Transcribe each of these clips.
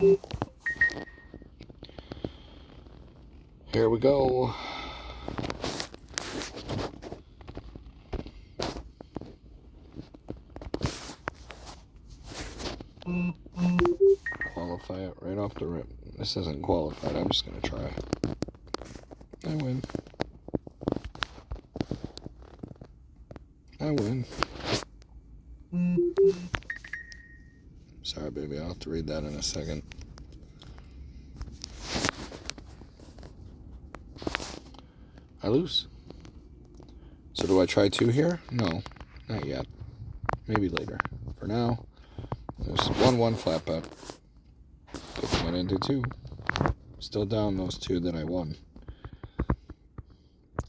Here we go. Qualify it right off the rip. This isn't qualified. I'm just going to try. I win. I win. Sorry, baby. I'll have to read that in a second. I lose. So do I try 2 here? No, not yet. Maybe later. For now, there's 1-1 flat bet. It went into 2. Still down those 2 that I won.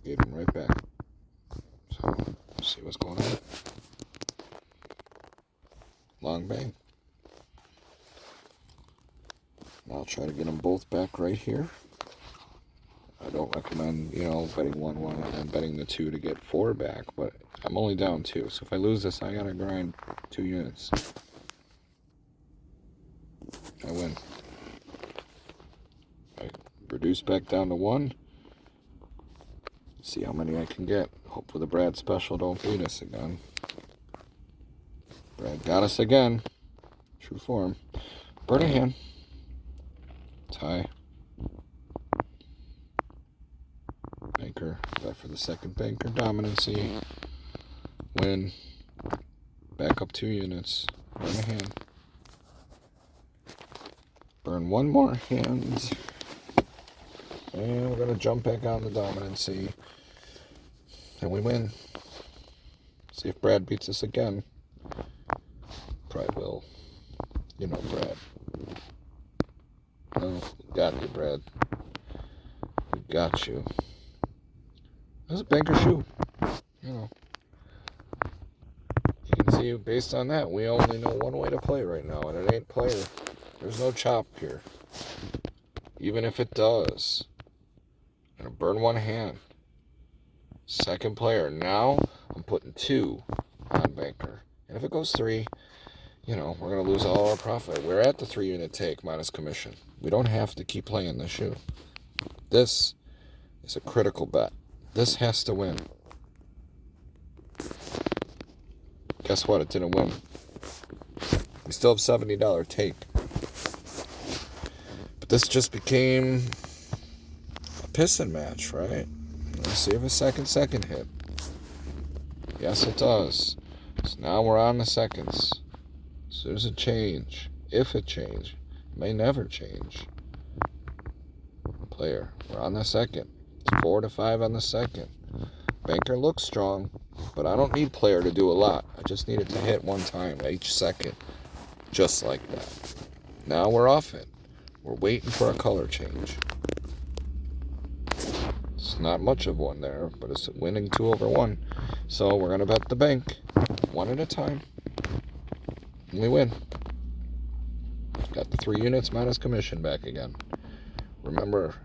Gave them right back. So, let's see what's going on. Long bang. I'll try to get them both back right here. I don't recommend, betting 1-1 and then betting the 2 to get 4 back, but I'm only down 2. So if I lose this, I gotta grind 2 units. I win. I reduce back down to 1. See how many I can get. Hopefully the Brad special don't beat us again. Brad got us again. True form. Burn a hand. Tie. Banker. Bet for the second banker. Dominancy. Win. Back up 2 units. Burn a hand. Burn 1 more hand. And we're going to jump back on the dominancy. And we win. See if Brad beats us again. Probably will. You know Brad. Oh, got you, Brad. We got you. That's a banker shoe. You can see based on that, we only know one way to play right now, and it ain't player. There's no chop here. Even if it does. I'm going to burn 1 hand. Second player. Now, I'm putting 2 on banker. And if it goes 3, we're going to lose all our profit. We're at the 3 unit take minus commission. We don't have to keep playing the shoe. This is a critical bet. This has to win. Guess what? It didn't win. We still have $70 take. But this just became a pissing match, right? Let's see if a second hit. Yes, it does. So now we're on the seconds. So there's a change. If it change. It may never change. Player. We're on the second. It's 4 to 5 on the second. Banker looks strong, but I don't need player to do a lot. I just need it to hit 1 time each second. Just like that. Now we're off it. We're waiting for a color change. It's not much of one there, but it's winning 2/1. So we're going to bet the bank 1 at a time. And we win. Got the 3 units minus commission back again. Remember,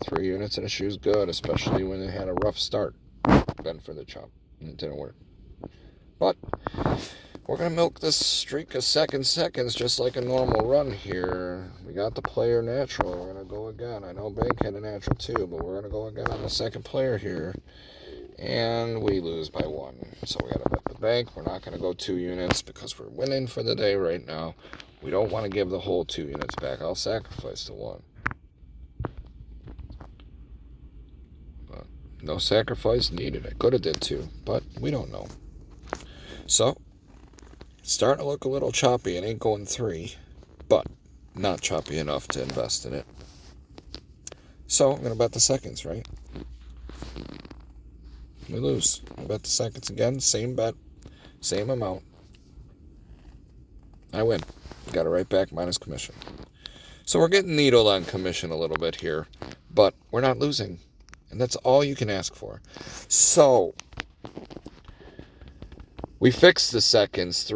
3 units in a shoe is good, especially when it had a rough start. Ben for the chop. And it didn't work. But we're going to milk this streak of seconds just like a normal run here. We got the player natural. We're going to go again. I know Bank had a natural too, but we're going to go again on the second player here. And we lose by 1. So we got to bet the bank. We're not going to go 2 units because we're winning for the day right now. We don't want to give the whole 2 units back. I'll sacrifice the 1. But no sacrifice needed. I could have did 2, but we don't know. So, it's starting to look a little choppy. It ain't going 3, but not choppy enough to invest in it. So, I'm going to bet the seconds, right? We lose. I bet the seconds again. Same bet. Same amount. I win. Got it right back minus commission. So we're getting needled on commission a little bit here, but we're not losing. And that's all you can ask for. So, we fixed the seconds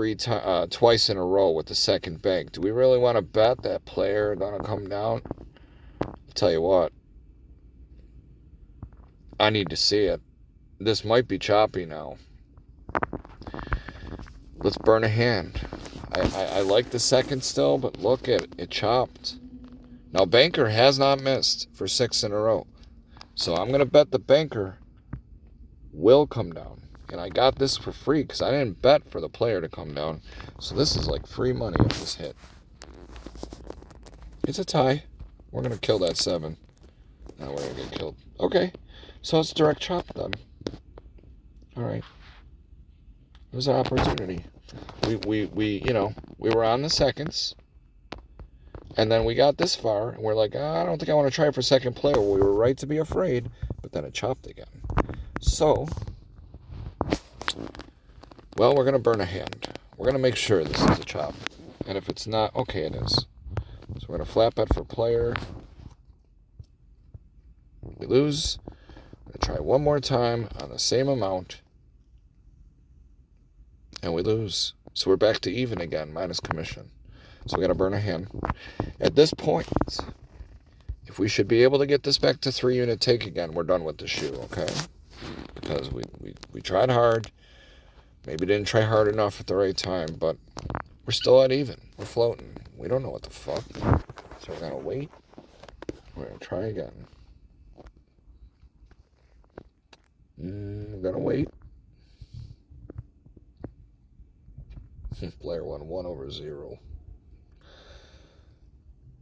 twice in a row with the second bank. Do we really want to bet that player gonna come down? I'll tell you what. I need to see it. This might be choppy now. Let's burn a hand. I like the second still, but look at it. It chopped. Now, banker has not missed for 6 in a row. So I'm going to bet the banker will come down. And I got this for free because I didn't bet for the player to come down. So this is like free money if this hit. It's a tie. We're going to kill that 7. Now we're going to get killed. Okay. So it's direct chop then. All right. It was an opportunity. We were on the seconds. And then we got this far, and we're like, I don't think I want to try for second player. Well, we were right to be afraid, but then it chopped again. So, well, we're going to burn a hand. We're going to make sure this is a chop. And if it's not, okay, it is. So we're going to flat bet for player. We lose. I'm going to try one more time on the same amount. And we lose. So we're back to even again, minus commission. So we got to burn a hand. At this point, if we should be able to get this back to 3-unit take again, we're done with the shoe, okay? Because we tried hard. Maybe didn't try hard enough at the right time, but we're still at even. We're floating. We don't know what the fuck. So we're going to wait. We're going to try again. We're going to wait. Player won 1/0.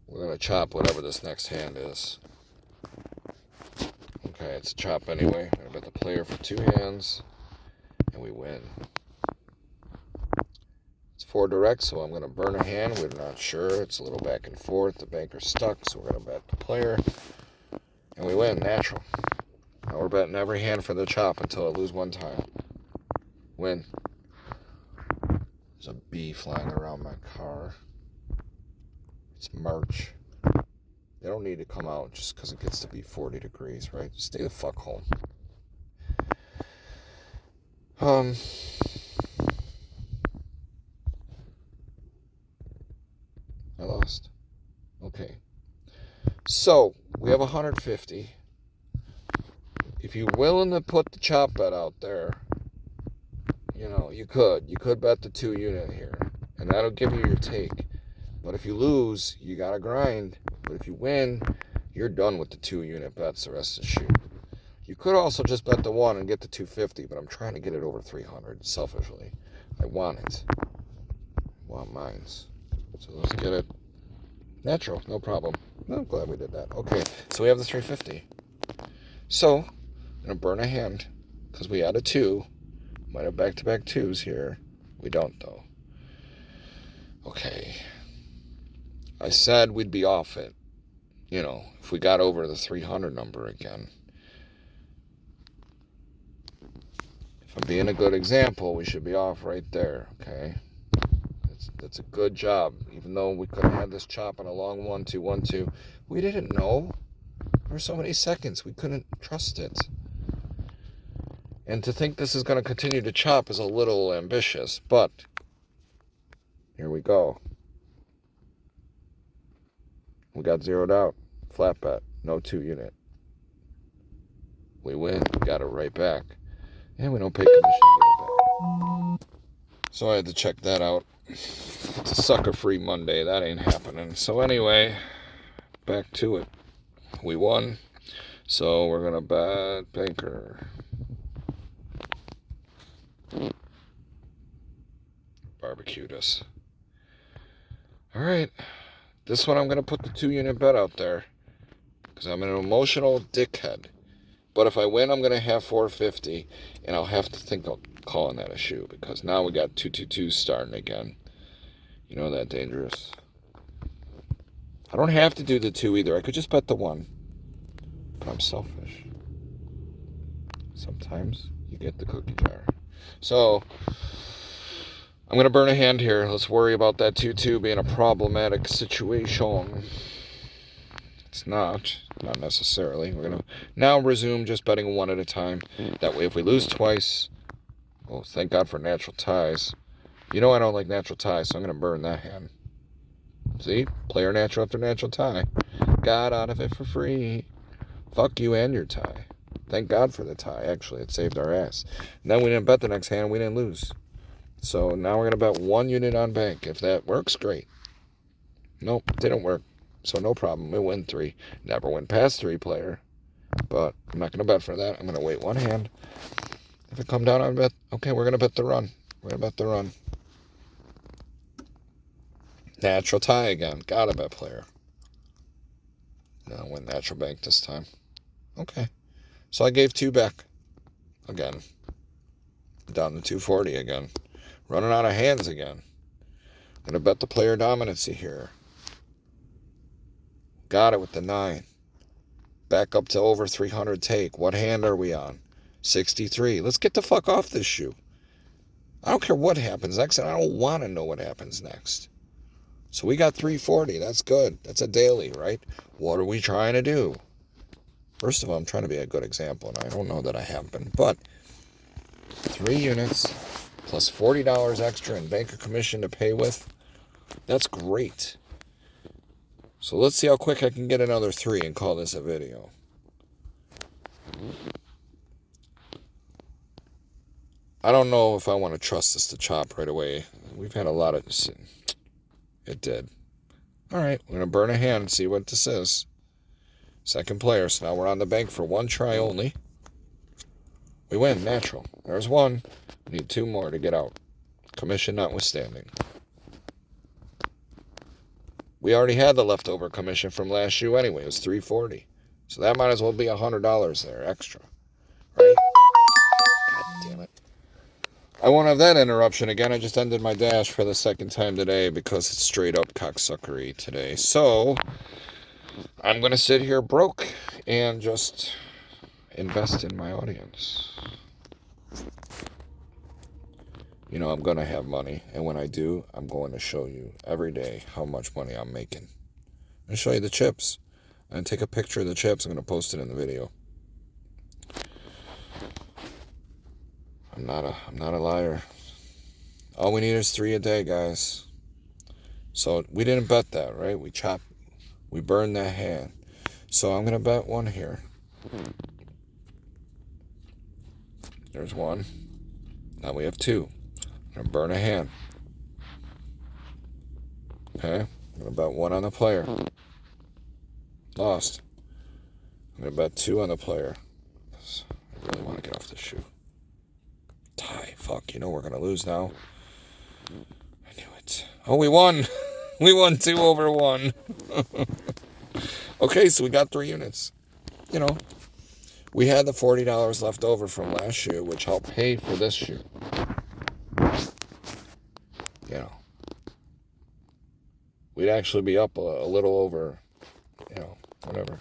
We're going to chop whatever this next hand is. Okay, it's a chop anyway. I'm going to bet the player for 2 hands. And we win. It's 4 direct, so I'm going to burn a hand. We're not sure. It's a little back and forth. The banker's stuck, so we're going to bet the player. And we win. Natural. Now we're betting every hand for the chop until I lose one time. Win. There's a bee flying around my car. It's March. They don't need to come out just because it gets to be 40 degrees, right? Stay the fuck home. I lost. Okay. So, we have 150. If you're willing to put the chop bet out there, you could bet the 2-unit here, and that'll give you your take. But if you lose, you gotta grind. But if you win, you're done with the 2-unit bets the rest of the shoot. You could also just bet the 1 and get the 250, but I'm trying to get it over 300 selfishly. I want it. I want mines. So let's get it. Natural, no problem. I'm glad we did that. Okay, so we have the 350. So, I'm going to burn a hand because we had a 2. Might have back-to-back 2s here. We don't, though. Okay. I said we'd be off it. If we got over the 300 number again. If I'm being a good example, we should be off right there, okay? That's a good job. Even though we could have had this chop on a long 1-2, 1-2, we didn't know. For so many seconds, we couldn't trust it. And to think this is going to continue to chop is a little ambitious, but here we go. We got zeroed out. Flat bet. No 2-unit. We win. We got it right back. And we don't pay commission to get it back. So I had to check that out. It's a sucker-free Monday. That ain't happening. So anyway, back to it. We won. So we're going to bet banker. Barbecued us. Alright. This one I'm going to put the 2-unit bet out there. Because I'm an emotional dickhead. But if I win, I'm going to have 450. And I'll have to think of calling that a shoe. Because now we got 2-2-2 starting again. That dangerous. I don't have to do the 2 either. I could just bet the 1. But I'm selfish. Sometimes you get the cookie jar. So, I'm going to burn a hand here. Let's worry about that 2-2 being a problematic situation. It's not necessarily. We're going to now resume just betting 1 at a time. That way, if we lose twice, well, thank God for natural ties. I don't like natural ties, so I'm going to burn that hand. See? Player natural after natural tie. Got out of it for free. Fuck you and your tie. Thank God for the tie, actually. It saved our ass. And then we didn't bet the next hand, we didn't lose. So now we're going to bet 1 unit on bank. If that works, great. Nope, didn't work. So no problem. We win 3. Never win past 3 player. But I'm not going to bet for that. I'm going to wait 1 hand. If it come down on bet, okay, we're going to bet the run. We're going to bet the run. Natural tie again. Got to bet player. No, win natural bank this time. Okay. So I gave 2 back. Again. Down to 240 again. Running out of hands again. I'm going to bet the player dominancy here. Got it with the 9. Back up to over 300 take. What hand are we on? 63. Let's get the fuck off this shoe. I don't care what happens next, and I don't want to know what happens next. So we got 340. That's good. That's a daily, right? What are we trying to do? First of all, I'm trying to be a good example, and I don't know that I have been. But 3 units plus $40 extra in banker commission to pay with. That's great. So let's see how quick I can get another 3 and call this a video. I don't know if I want to trust this to chop right away. We've had a lot of... It did. All right, we're going to burn a hand and see what this is. Second player, so now we're on the bank for 1 try only. We win, natural. There's 1. We need 2 more to get out. Commission notwithstanding. We already had the leftover commission from last shoe anyway. It was $340. So that might as well be $100 there extra. Right? God damn it. I won't have that interruption again. I just ended my dash for the 2nd time today because it's straight up cocksuckery today. So I'm going to sit here broke and just invest in my audience. You know, I'm going to have money. And when I do, I'm going to show you every day how much money I'm making. I'm going to show you the chips. I'm going to take a picture of the chips. I'm going to post it in the video. I'm not a liar. All we need is 3 a day, guys. So we didn't bet that, right? We burned that hand. So I'm going to bet 1 here. There's 1. Now we have 2. I'm going to burn a hand. Okay? I'm going to bet 1 on the player. Lost. I'm going to bet 2 on the player. I really want to get off this shoe. Tie. Fuck, you know we're going to lose now. I knew it. Oh, we won. We won 2 over 1. Okay, so we got 3 units. You know, we had the $40 left over from last shoe, which helped pay for this shoe. You know, we'd actually be up a little over, you know, whatever.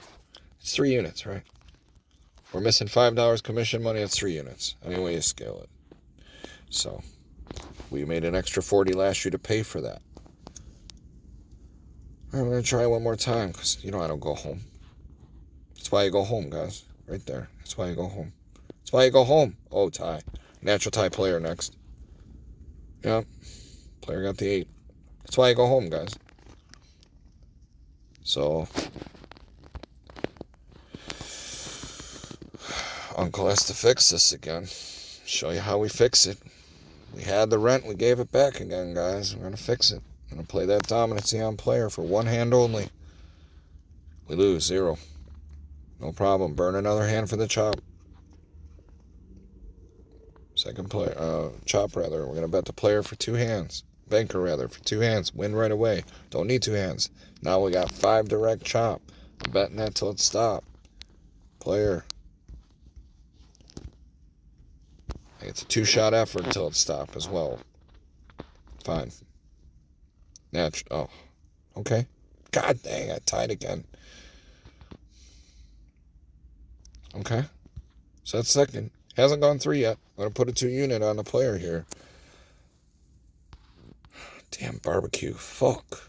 It's 3 units, right? We're missing $5 commission money. It's 3 units. Any way you scale it. So we made an extra 40 last year to pay for that. All right, we're going to try one more time because, you know, I don't go home. That's why you go home, guys. Right there. That's why you go home. That's why you go home. Oh, tie. Natural tie player next. Yep. Player got the 8. That's why you go home, guys. So Uncle has to fix this again. Show you how we fix it. We had the rent. We gave it back again, guys. We're going to fix it. I'm going to play that dominancy on player for 1 hand only. We lose 0. No problem. Burn another hand for the chop. Second player, chop rather. We're going to bet the player for 2 hands. Banker rather for 2 hands. Win right away. Don't need 2 hands. Now we got 5 direct chop. I'm betting that till it stops. Player. It's a 2-shot effort till it stops as well. Fine. Oh, okay. God dang, I tied again. Okay. So that's second. Hasn't gone 3 yet. I'm going to put a 2 unit on the player here. Damn barbecue. Fuck.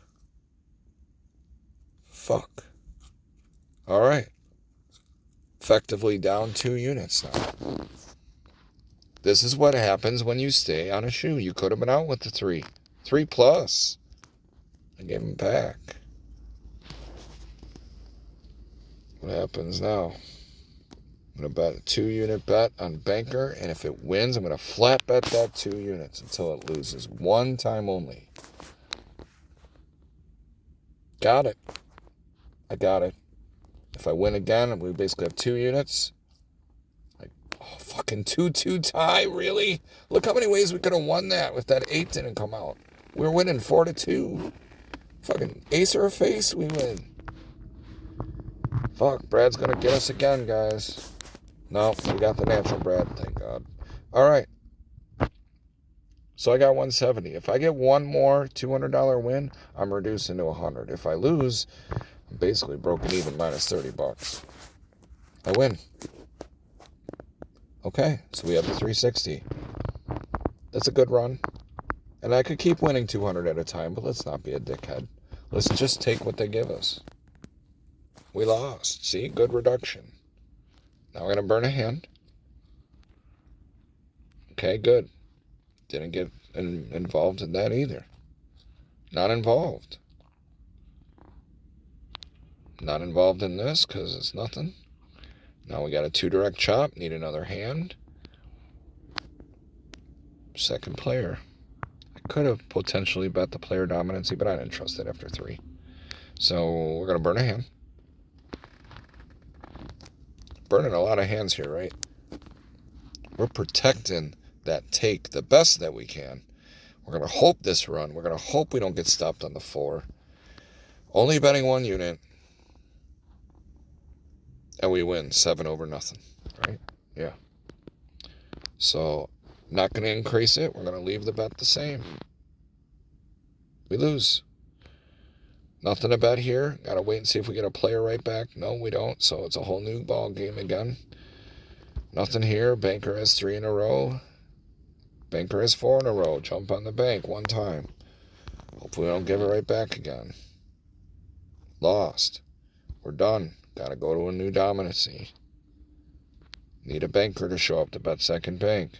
All right. Effectively down 2 units now. This is what happens when you stay on a shoe. You could have been out with the 3. 3 plus. I gave him back. What happens now? I'm going to bet a 2-unit bet on Banker, and if it wins, I'm going to flat bet that 2 units until it loses. One time only. Got it. I got it. If I win again, we basically have 2 units. Like, oh, fucking 2-2 tie, really? Look how many ways we could have won that if that 8 didn't come out. We were winning 4-2. Fucking ace or a face, we win. Fuck, Brad's going to get us again, guys. No, we got the natural Brad, thank God. All right. So I got 170. If I get one more $200 win, I'm reducing to 100. If I lose, I'm basically broken even minus $30. I win. Okay, so we have the 360. That's a good run. And I could keep winning 200 at a time, but let's not be a dickhead. Let's just take what they give us. We lost. See, good reduction. Now we're going to burn a hand. Okay, good. Didn't get involved in that either. Not involved. Not involved in this because it's nothing. Now we got a 2 direct chop. Need another hand. Second player. I could have potentially bet the player dominancy, but I didn't trust it after 3. So we're going to burn a hand. Burning a lot of hands here, right? We're protecting that take the best that we can. We're going to hope this run. We're going to hope we don't get stopped on the 4. Only betting 1 unit. And we win 7-0, right? Yeah. So, not going to increase it. We're going to leave the bet the same. We lose. Nothing to bet here. Got to wait and see if we get a player right back. No, we don't. So, it's a whole new ball game again. Nothing here. Banker has 3 in a row. Banker has 4 in a row. Jump on the bank 1 time. Hopefully we don't give it right back again. Lost. We're done. Got to go to a new dominancy. Need a banker to show up to bet second bank.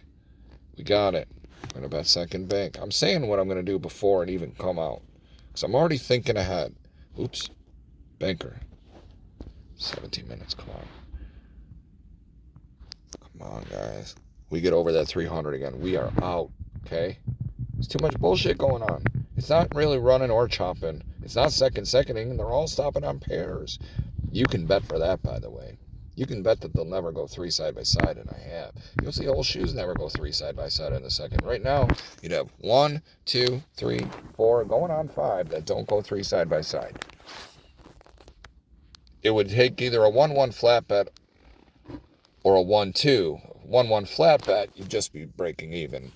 We got it. I'm going to bet second bank. I'm saying what I'm going to do before it even come out. Because I'm already thinking ahead. Oops. Banker. 17 minutes. Come on. Come on, guys. We get over that 300 again. We are out. Okay? There's too much bullshit going on. It's not really running or chopping. It's not seconding. They're all stopping on pairs. You can bet for that, by the way. You can bet that they'll never go 3 side by side, and I have. You'll see whole shoes never go 3 side by side in the second. Right now, you'd have 1, 2, 3, 4, going on 5 that don't go 3 side by side. It would take either a 1-1 flat bet or a 1-2. 1-1 flat bet, you'd just be breaking even.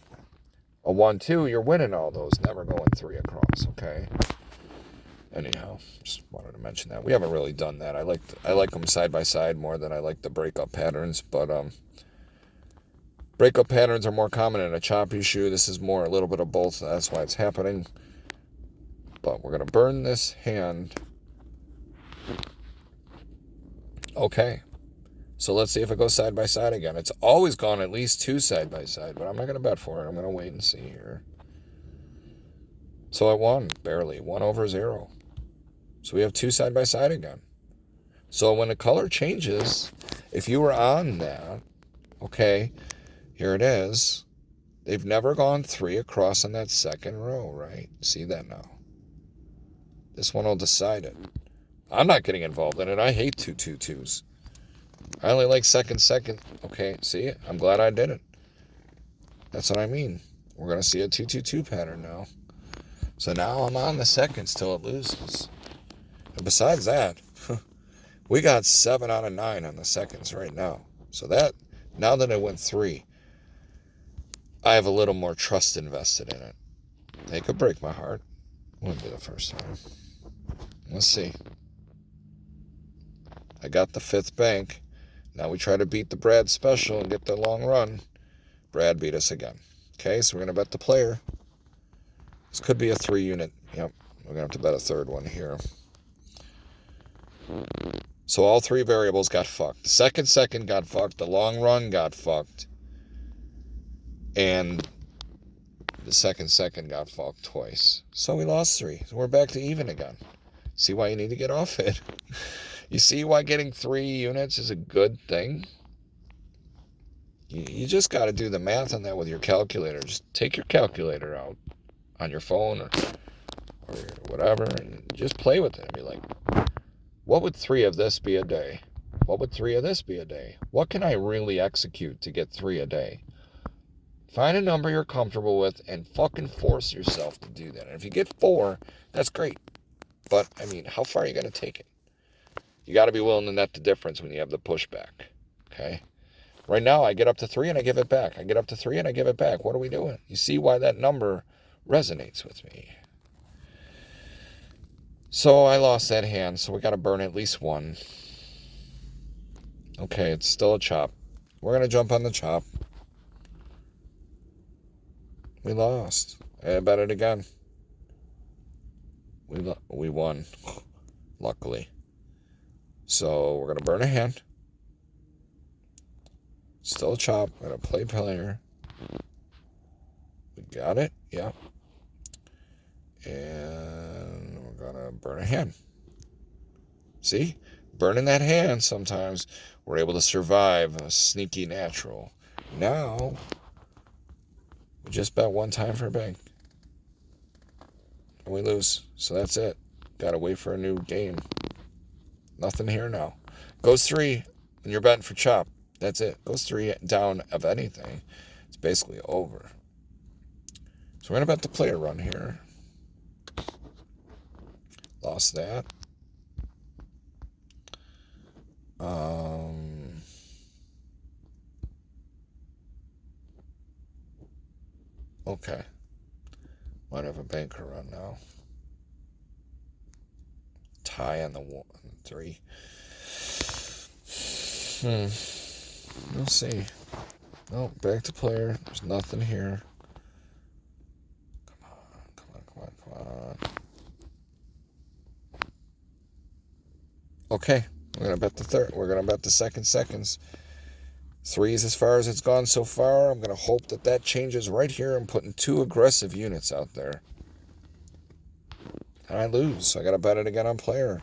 A 1-2, you're winning all those, never going 3 across, okay? Anyhow, just wanted to mention that. We haven't really done that. I like them side by side more than I like the breakup patterns, but breakup patterns are more common in a choppy shoe. This is more a little bit of both. That's why it's happening. But we're going to burn this hand. Okay. So let's see if it goes side by side again. It's always gone at least 2 side by side, but I'm not going to bet for it. I'm going to wait and see here. So I won, barely, 1/0. So we have 2 side by side again. So when the color changes, if you were on that, okay, here it is. They've never gone 3 across in that second row, right? See that now. This one will decide it. I'm not getting involved in it. I hate 2-2-2s. I only like second. Okay, see? I'm glad I did it. That's what I mean. We're going to see a 2-2-2 pattern now. So now I'm on the seconds till it loses. And besides that, we got 7 out of 9 on the seconds right now. So that, now that I went 3, I have a little more trust invested in it. They could break my heart. Wouldn't be the first time. Let's see. I got the 5th bank. Now we try to beat the Brad special and get the long run. Brad beat us again. Okay, so we're going to bet the player. This could be a 3 unit. Yep, we're going to have to bet a 3rd one here. So all 3 variables got fucked. The second got fucked. The long run got fucked. And the second got fucked twice. So we lost 3. So we're back to even again. See why you need to get off it? You see why getting 3 units is a good thing? You just got to do the math on that with your calculator. Just take your calculator out on your phone or whatever and just play with it. Be like, what would 3 of this be a day? What would 3 of this be a day? What can I really execute to get 3 a day? Find a number you're comfortable with and fucking force yourself to do that. And if you get 4, that's great. But, I mean, how far are you going to take it? You got to be willing to net the difference when you have the pushback. Okay? Right now, I get up to 3 and I give it back. I get up to 3 and I give it back. What are we doing? You see why that number resonates with me. So I lost that hand, so we got to burn at least 1. Okay, it's still a chop. We're going to jump on the chop. We lost. I bet it again. We won, luckily. So we're going to burn a hand. Still a chop. We're going to play player. We got it. Yeah. And we're going to burn a hand. See? Burning that hand sometimes we're able to survive a sneaky natural. Now, we just bet 1 time for a bank. And we lose. So that's it. Got to wait for a new game. Nothing here now. Goes 3 when you're betting for chop. That's it. Goes 3 down of anything. It's basically over. So we're going to bet the player run here. Lost that. Okay. Might have a banker run now. Tie on the 3. We'll see. No, back to player. There's nothing here. Come on. Okay. We're going to bet the third. We're going to bet the seconds. 3 is as far as it's gone so far. I'm going to hope that changes right here. I'm putting 2 aggressive units out there. And I lose. So I got to bet it again on player.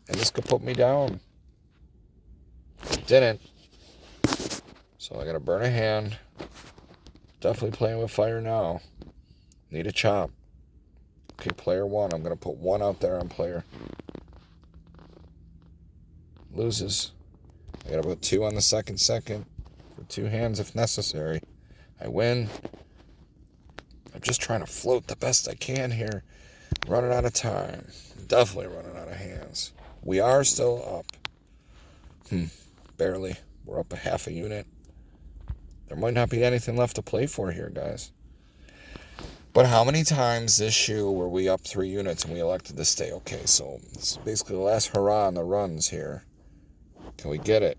And this could put me down. It didn't. So I got to burn a hand. Definitely playing with fire now. Need a chop. Okay, player 1. I'm going to put 1 out there on player. Loses. I gotta put 2 on the second for 2 hands if necessary. I win. I'm just trying to float the best I can here. Running out of time. Definitely running out of hands. We are still up. Barely. We're up a half a unit. There might not be anything left to play for here, guys. But how many times this shoe were we up 3 units and we elected to stay? Okay, so this is basically the last hurrah on the runs here. Can we get it?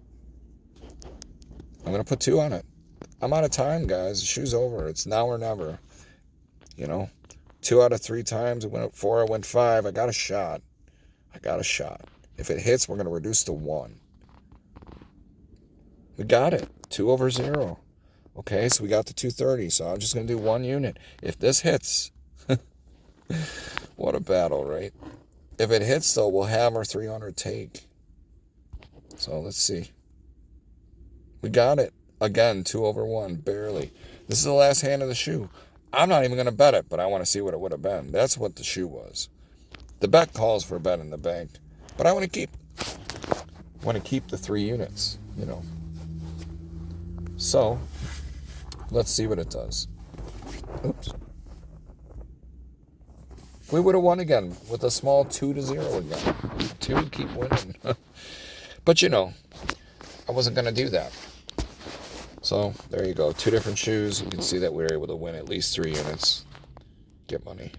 I'm going to put 2 on it. I'm out of time, guys. The shoe's over. It's now or never. 2 out of 3 times. It went up 4. I went 5. I got a shot. If it hits, we're going to reduce to 1. We got it. 2 over 0. Okay, so we got to 230. So I'm just going to do 1 unit. If this hits, what a battle, right? If it hits, though, we'll have our 300 take. So let's see. We got it. Again, 2 over 1, barely. This is the last hand of the shoe. I'm not even going to bet it, but I want to see what it would have been. That's what the shoe was. The bet calls for a bet in the bank, but I want to keep the 3 units, So, let's see what it does. Oops. We would have won again with a small 2-0 again. 2 keep winning. But I wasn't going to do that. So, there you go. 2 different shoes. You can see that we were able to win at least 3 units. Get money.